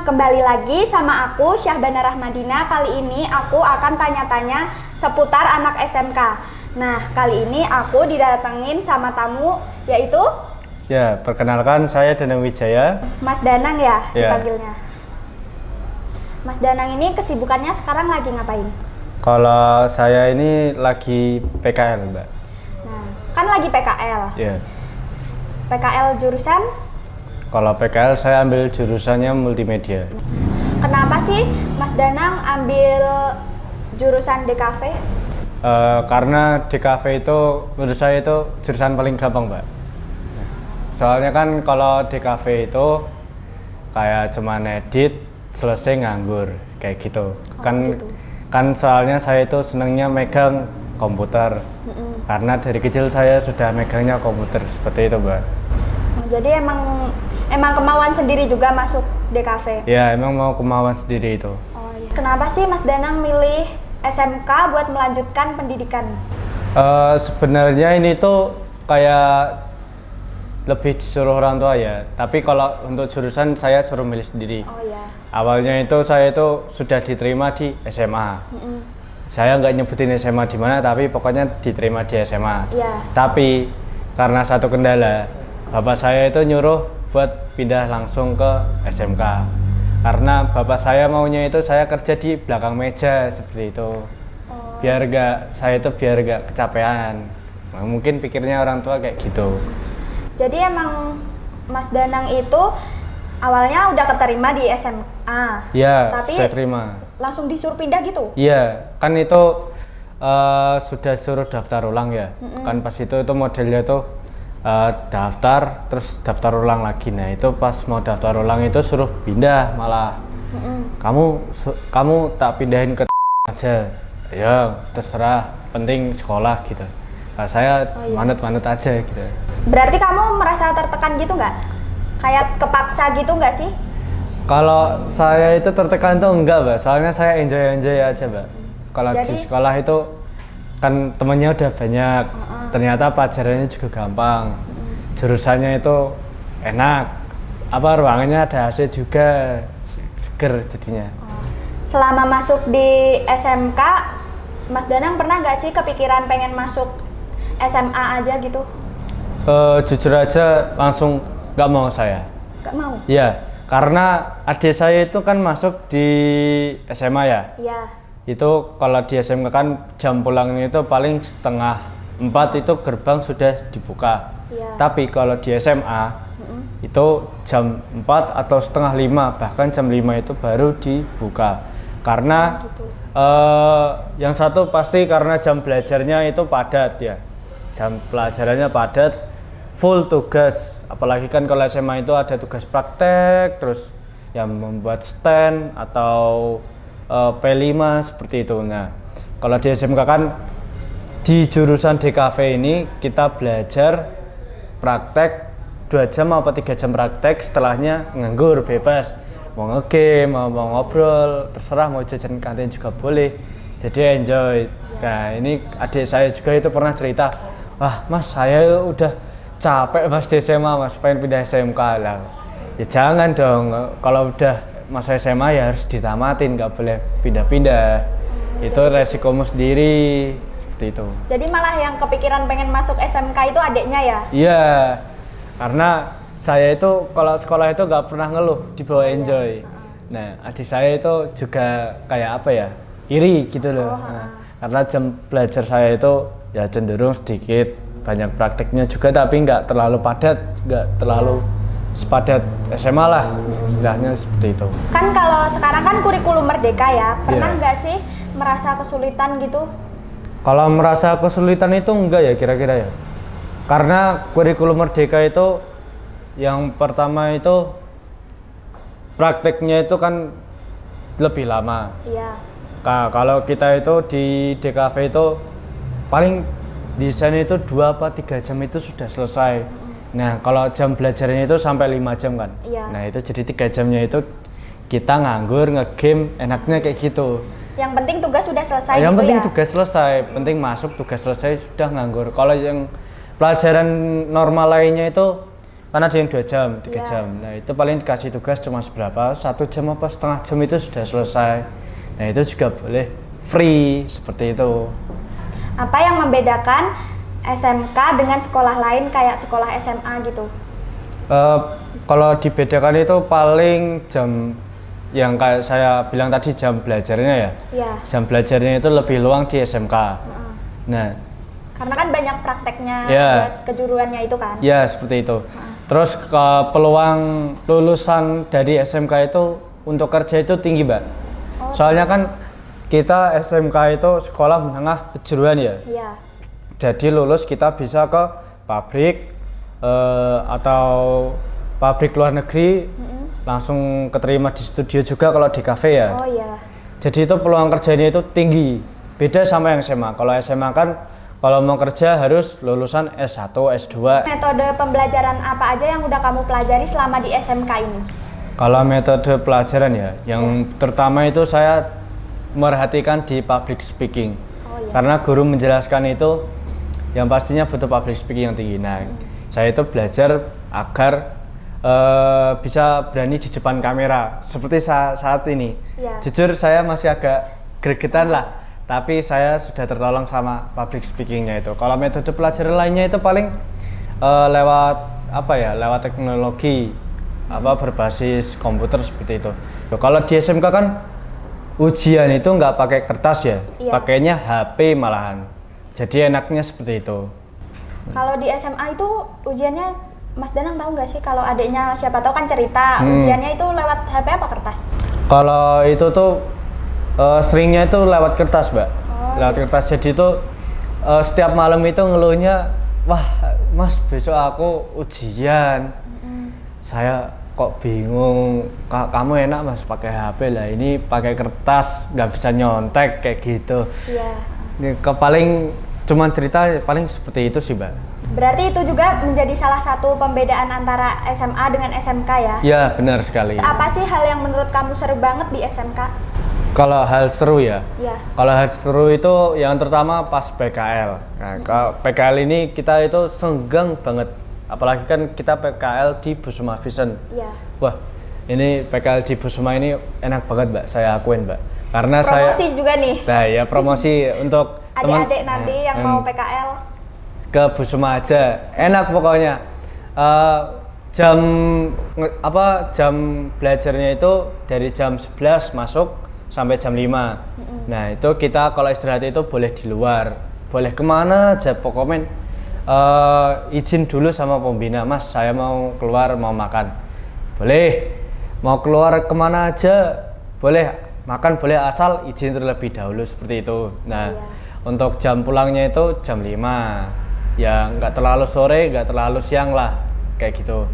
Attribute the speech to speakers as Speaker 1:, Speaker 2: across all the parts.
Speaker 1: teman-teman, kembali lagi sama aku Syahbana Rahmadina. Kali ini aku akan tanya-tanya seputar anak SMK. Nah, kali ini aku didatengin sama tamu, yaitu
Speaker 2: Ya, perkenalkan saya Danang Wijaya.
Speaker 1: Mas Danang ya,
Speaker 2: Ya.
Speaker 1: dipanggilnya. Mas Danang ini kesibukannya sekarang lagi ngapain?
Speaker 2: Kalau saya ini lagi PKL, Mbak.
Speaker 1: Nah, kan lagi PKL.
Speaker 2: Ya.
Speaker 1: PKL jurusan?
Speaker 2: Kalau PKL saya ambil jurusannya multimedia.
Speaker 1: Kenapa sih Mas Danang ambil jurusan DKV?
Speaker 2: Karena DKV itu menurut saya itu jurusan paling gampang, Mbak. Soalnya kan kalau DKV itu kayak cuma edit, selesai nganggur, kayak gitu.
Speaker 1: Gitu.
Speaker 2: Kan soalnya saya itu senangnya megang komputer. Karena dari kecil saya sudah megangnya komputer, seperti itu, Mbak.
Speaker 1: Jadi emang kemauan sendiri juga masuk DKV?
Speaker 2: Ya, emang mau kemauan sendiri itu.
Speaker 1: Oh iya. Kenapa sih Mas Danang milih SMK buat melanjutkan pendidikan?
Speaker 2: Sebenarnya ini tuh kayak lebih disuruh orang tua ya. Tapi kalau untuk jurusan saya suruh milih sendiri.
Speaker 1: Oh iya.
Speaker 2: Awalnya itu saya itu sudah diterima di SMA. Saya nggak nyebutin SMA di mana, tapi pokoknya diterima di SMA.
Speaker 1: Iya.
Speaker 2: Tapi karena satu kendala, bapak saya itu nyuruh buat pindah langsung ke SMK. Karena bapak saya maunya itu saya kerja di belakang meja seperti itu. Biar gak kecapean. Nah, mungkin pikirnya orang tua kayak gitu.
Speaker 1: Jadi emang Mas Danang itu awalnya udah keterima di SMA.
Speaker 2: Iya,
Speaker 1: tapi
Speaker 2: sudah terima.
Speaker 1: langsung disuruh pindah gitu?
Speaker 2: Iya, kan itu sudah suruh daftar ulang ya. Kan pas itu modelnya tuh daftar terus daftar ulang lagi. Nah itu pas mau daftar ulang itu suruh pindah malah. Kamu tak pindahin ke aja ya terserah, penting sekolah gitu. Nah, saya manut-manut aja gitu.
Speaker 1: Berarti kamu merasa tertekan gitu nggak? Kayak kepaksa gitu nggak sih?
Speaker 2: Kalau saya itu tertekan tuh enggak, Mbak. Soalnya saya enjoy aja, Mbak. Kalau di sekolah itu kan temennya udah banyak. Ternyata pelajarannya juga gampang. Jurusannya itu enak. Ruangannya ada AC juga. Seger jadinya.
Speaker 1: Selama masuk di SMK, Mas Danang pernah nggak sih kepikiran pengen masuk SMA aja gitu?
Speaker 2: Jujur aja langsung nggak mau saya.
Speaker 1: Nggak mau?
Speaker 2: Iya, karena adik saya itu kan masuk di SMA ya.
Speaker 1: Iya.
Speaker 2: Itu kalau di SMK kan jam pulangnya itu paling 3:30 itu gerbang sudah dibuka.
Speaker 1: Iya.
Speaker 2: Tapi kalau di SMA itu jam 4 atau 4:30, bahkan jam 5 itu baru dibuka. Karena yang satu pasti karena jam belajarnya itu padat ya. Jam pelajarannya padat, full tugas. Apalagi kan kalau SMA itu ada tugas praktek, terus yang membuat stand atau P5 seperti itu. Nah, kalau di SMK kan di jurusan DKV ini kita belajar praktek 2 jam atau 3 jam praktek, setelahnya nganggur bebas. Mau nge-game, mau ngobrol, terserah, mau jajan kantin juga boleh. Jadi enjoy. Nah, ini adik saya juga itu pernah cerita, "Wah, Mas, saya udah capek Mas di SMA, Mas, pengen pindah SMK lah." Ya jangan dong, kalau udah masa SMA ya harus ditamatin, nggak boleh pindah-pindah. Itu resikomu sendiri, seperti itu.
Speaker 1: Jadi malah yang kepikiran pengen masuk SMK itu adiknya ya?
Speaker 2: Iya, karena saya itu kalau sekolah itu nggak pernah ngeluh, dibawa enjoy. Nah, adik saya itu juga kayak apa ya, iri gitu loh. Karena jam belajar saya itu ya cenderung sedikit, banyak prakteknya juga, tapi nggak terlalu padat, nggak terlalu sepadat SMA lah, istilahnya seperti itu.
Speaker 1: Kan kalau sekarang kan kurikulum merdeka ya, pernah nggak sih merasa kesulitan gitu?
Speaker 2: Kalau merasa kesulitan itu enggak ya kira-kira ya. Karena kurikulum merdeka itu yang pertama itu prakteknya itu kan lebih lama.
Speaker 1: Iya.
Speaker 2: Kalau kita itu di DKV itu paling desain itu 2 apa 3 jam itu sudah selesai. Nah, kalau jam belajarnya itu sampai 5 jam kan.
Speaker 1: Iya.
Speaker 2: Nah, itu jadi 3 jamnya itu kita nganggur, nge-game, enaknya kayak gitu.
Speaker 1: Yang penting tugas sudah selesai
Speaker 2: Yang
Speaker 1: gitu
Speaker 2: penting
Speaker 1: ya?
Speaker 2: tugas selesai, penting masuk, tugas selesai, sudah nganggur. Kalau yang pelajaran normal lainnya itu kan ada yang 2 jam, 3
Speaker 1: Iya.
Speaker 2: jam. Nah itu paling dikasih tugas cuma seberapa, 1 jam apa setengah jam itu sudah selesai. Nah itu juga boleh free seperti itu.
Speaker 1: Apa yang membedakan SMK dengan sekolah lain kayak sekolah SMA gitu?
Speaker 2: Kalau dibedakan itu paling jam yang kayak saya bilang tadi jam belajarnya ya.
Speaker 1: Iya.
Speaker 2: Jam belajarnya itu lebih luang di SMK. Nah,
Speaker 1: Karena kan banyak prakteknya
Speaker 2: Iya.
Speaker 1: buat kejuruannya itu kan.
Speaker 2: ya seperti itu. Terus ke peluang lulusan dari SMK itu untuk kerja itu tinggi, Mbak. Soalnya kan kita SMK itu sekolah menengah kejuruan ya.
Speaker 1: Iya.
Speaker 2: Jadi lulus kita bisa ke pabrik atau pabrik luar negeri, langsung keterima di studio juga kalau di kafe ya.
Speaker 1: Oh iya.
Speaker 2: Jadi itu peluang kerjanya itu tinggi. Beda sama yang SMA. Kalau SMA kan kalau mau kerja harus lulusan S1, S2.
Speaker 1: Metode pembelajaran apa aja yang udah kamu pelajari selama di SMK ini?
Speaker 2: Kalau metode pelajaran ya, yang terutama itu saya merhatikan di public speaking.
Speaker 1: Oh iya.
Speaker 2: Karena guru menjelaskan itu yang pastinya butuh public speaking yang tinggi. Nah, saya itu belajar agar bisa berani di depan kamera seperti saat ini.
Speaker 1: Iya.
Speaker 2: Jujur saya masih agak gregetan lah, tapi saya sudah tertolong sama public speakingnya itu. Kalau metode pelajaran lainnya itu paling lewat apa ya, lewat teknologi berbasis komputer seperti itu. Kalau di SMK kan ujian itu nggak pakai kertas ya,
Speaker 1: Iya.
Speaker 2: pakainya HP malahan. Jadi enaknya seperti itu.
Speaker 1: Kalau di SMA itu ujiannya, Mas Danang tahu nggak sih, kalau adiknya siapa tahu kan cerita ujiannya itu lewat HP apa kertas?
Speaker 2: Kalau itu tuh seringnya itu lewat kertas, Mbak. Lewat kertas. Jadi itu setiap malam itu ngeluhnya, wah Mas besok aku ujian. Saya kok bingung. Kamu enak Mas pakai HP lah, ini pakai kertas nggak bisa nyontek kayak gitu.
Speaker 1: Iya.
Speaker 2: Ini paling cuman cerita paling seperti itu sih, Mbak.
Speaker 1: Berarti itu juga menjadi salah satu pembedaan antara SMA dengan SMK ya?
Speaker 2: Ya benar sekali.
Speaker 1: Apa sih hal yang menurut kamu seru banget di SMK?
Speaker 2: Kalau hal seru ya,
Speaker 1: Iya.
Speaker 2: kalau hal seru itu yang terutama pas PKL. Nah, kalau PKL ini kita itu senggang banget, apalagi kan kita PKL di Busuma Vision.
Speaker 1: Iya.
Speaker 2: Wah, ini PKL di Busuma ini enak banget, Mbak. Saya akuin, Mbak. Karena
Speaker 1: Promosi
Speaker 2: saya,
Speaker 1: juga nih.
Speaker 2: nah ya promosi untuk
Speaker 1: Adik-adik nanti yang mau PKL.
Speaker 2: ke Busuma aja, enak pokoknya. Jam belajarnya itu dari jam 11 masuk sampai jam 5. Nah itu kita kalau istirahat itu boleh di luar, boleh kemana aja pokoknya. Izin dulu sama pembina, Mas saya mau keluar mau makan, boleh. Mau keluar kemana aja boleh, makan boleh asal izin terlebih dahulu seperti itu. Nah untuk jam pulangnya itu jam 5, ya nggak terlalu sore nggak terlalu siang lah kayak gitu.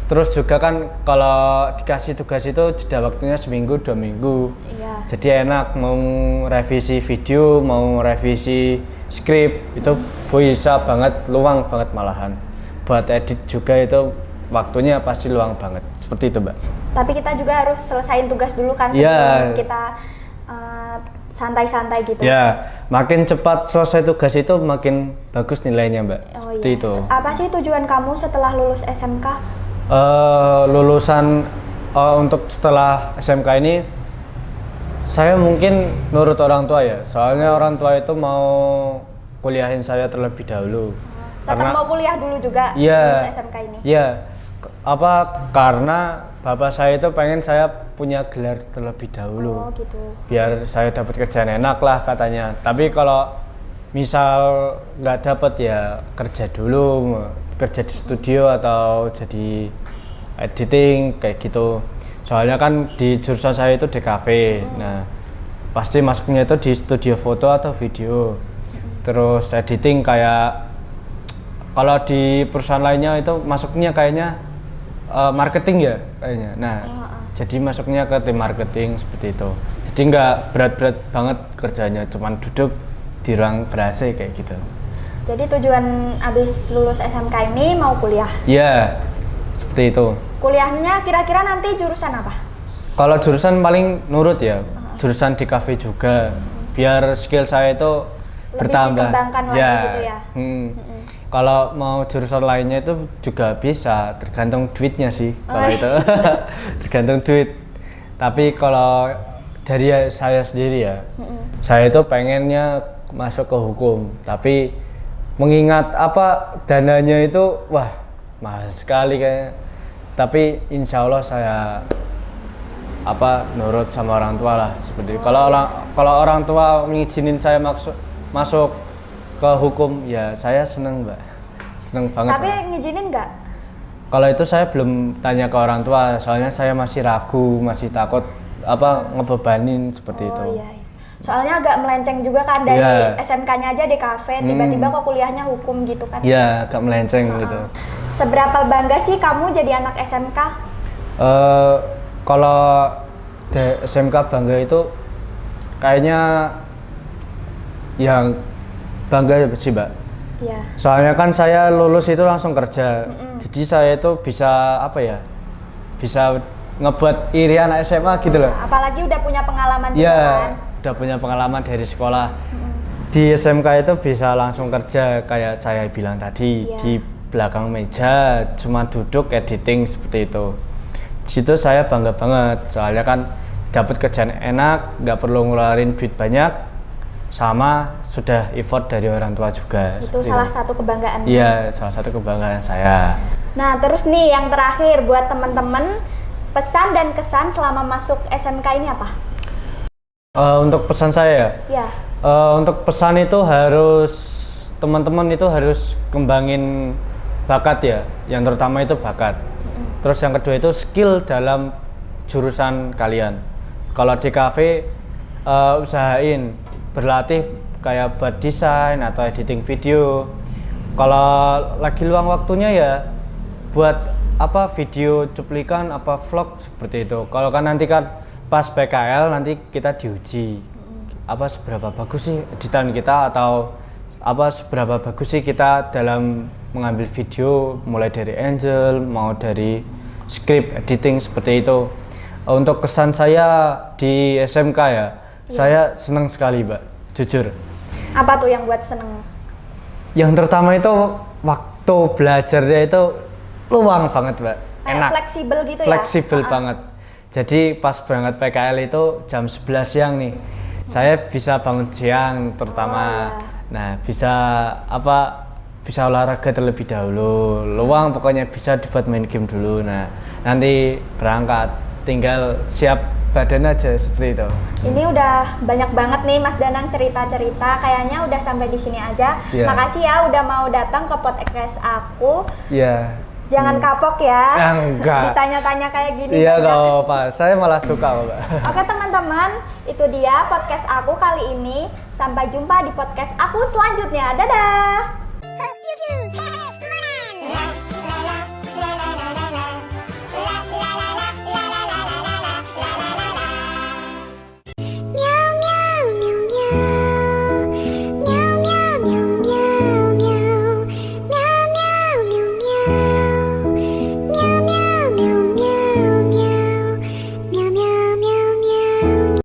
Speaker 2: Terus juga kan kalau dikasih tugas itu jeda waktunya seminggu 2 minggu.
Speaker 1: Iya.
Speaker 2: Jadi enak mau revisi video, mau revisi skrip itu bisa banget, luang banget malahan. Buat edit juga itu waktunya pasti luang banget. Seperti itu, Mbak.
Speaker 1: Tapi kita juga harus selesain tugas dulu kan sebelum
Speaker 2: Iya.
Speaker 1: kita santai-santai gitu.
Speaker 2: Ya, makin cepat selesai tugas itu makin bagus nilainya, Mbak.
Speaker 1: Oh,
Speaker 2: Seperti
Speaker 1: iya.
Speaker 2: itu.
Speaker 1: Apa sih tujuan kamu setelah lulus SMK?
Speaker 2: Lulusan untuk setelah SMK ini saya mungkin nurut orang tua ya, soalnya orang tua itu mau kuliahin saya terlebih dahulu.
Speaker 1: Tetap mau kuliah dulu juga
Speaker 2: Iya,
Speaker 1: lulus SMK ini?
Speaker 2: Iya, karena bapak saya itu pengen saya punya gelar terlebih dahulu,
Speaker 1: Oh gitu.
Speaker 2: biar saya dapat kerjaan enak lah katanya. Tapi kalau misal nggak dapat ya kerja dulu, kerja di studio atau jadi editing kayak gitu. Soalnya kan di jurusan saya itu DKV. Nah, pasti masuknya itu di studio foto atau video. Terus editing kayak kalau di perusahaan lainnya itu masuknya kayaknya marketing ya kayaknya. Nah, jadi masuknya ke tim marketing seperti itu. Jadi nggak berat-berat banget kerjanya, cuman duduk di ruang ber-AC kayak gitu.
Speaker 1: Jadi tujuan abis lulus SMK ini mau kuliah?
Speaker 2: Iya, seperti itu.
Speaker 1: Kuliahnya kira-kira nanti jurusan apa?
Speaker 2: Kalau jurusan paling nurut ya, jurusan di kafe juga. Biar skill saya itu
Speaker 1: dikembangkan lagi gitu ya.
Speaker 2: Kalau mau jurusan lainnya itu juga bisa, tergantung duitnya sih kalau itu. Tergantung duit. Tapi kalau dari saya sendiri ya, saya itu pengennya masuk ke hukum, tapi mengingat dananya itu mahal sekali kayaknya. Tapi insya Allah saya nurut sama orang tua lah seperti itu. Kalau orang tua mengizinin saya masuk ke hukum, ya saya seneng Mbak, seneng banget.
Speaker 1: Tapi ngizinin nggak?
Speaker 2: Kalau itu saya belum tanya ke orang tua, soalnya saya masih ragu, masih takut ngebebanin seperti itu.
Speaker 1: Iya. Soalnya agak melenceng juga kan dari SMK-nya aja DKV, tiba-tiba kok kuliahnya hukum gitu kan?
Speaker 2: Iya, agak melenceng gitu.
Speaker 1: Seberapa bangga sih kamu jadi anak SMK?
Speaker 2: Kalau di SMK bangga itu kayaknya yang bangga sih Mbak.
Speaker 1: Iya.
Speaker 2: Soalnya kan saya lulus itu langsung kerja, jadi saya itu bisa bisa ngebuat iri anak SMA gitu loh.
Speaker 1: Apalagi udah punya pengalaman juga kan?
Speaker 2: Udah punya pengalaman dari sekolah. Di SMK itu bisa langsung kerja kayak saya bilang tadi, di belakang meja cuma duduk editing seperti itu. Di situ saya bangga banget, soalnya kan dapat kerjaan enak, nggak perlu ngeluarin duit banyak, sama sudah effort dari orang tua juga.
Speaker 1: Itu salah satu kebanggaan.
Speaker 2: Iya, salah satu kebanggaan saya.
Speaker 1: Nah, terus nih yang terakhir buat teman-teman, pesan dan kesan selama masuk SMK ini apa?
Speaker 2: Untuk pesan saya
Speaker 1: ya?
Speaker 2: Untuk pesan itu teman-teman itu harus kembangin bakat ya. Yang terutama itu bakat. Terus yang kedua itu skill dalam jurusan kalian. Kalau di kafe usahain berlatih kayak buat desain atau editing video. Kalau lagi luang waktunya ya buat video cuplikan vlog seperti itu. Kalau kan nanti kan pas PKL nanti kita diuji seberapa bagus sih editan kita, atau seberapa bagus sih kita dalam mengambil video, mulai dari angel mau dari script editing seperti itu. Untuk kesan saya di SMK ya, saya senang sekali Mbak, jujur.
Speaker 1: Apa tuh yang buat seneng?
Speaker 2: Yang terutama itu waktu belajarnya itu luang banget Mbak, enak,
Speaker 1: fleksibel gitu
Speaker 2: fleksibel banget. Jadi pas berangkat PKL itu jam 11 siang nih, saya bisa bangun siang terutama. Nah bisa bisa olahraga terlebih dahulu, luang pokoknya bisa dibuat main game dulu. Nah nanti berangkat tinggal siap badan aja seperti itu. Ini
Speaker 1: udah banyak banget nih Mas Danang cerita-cerita, kayaknya udah sampai di sini aja. Makasih ya udah mau datang ke podcast aku. Jangan kapok ya.
Speaker 2: Enggak.
Speaker 1: Ditanya-tanya kayak gini.
Speaker 2: Iya gak apa-apa, saya malah suka Mbak.
Speaker 1: Oke teman-teman, itu dia podcast aku kali ini. Sampai jumpa di podcast aku selanjutnya. Dadah.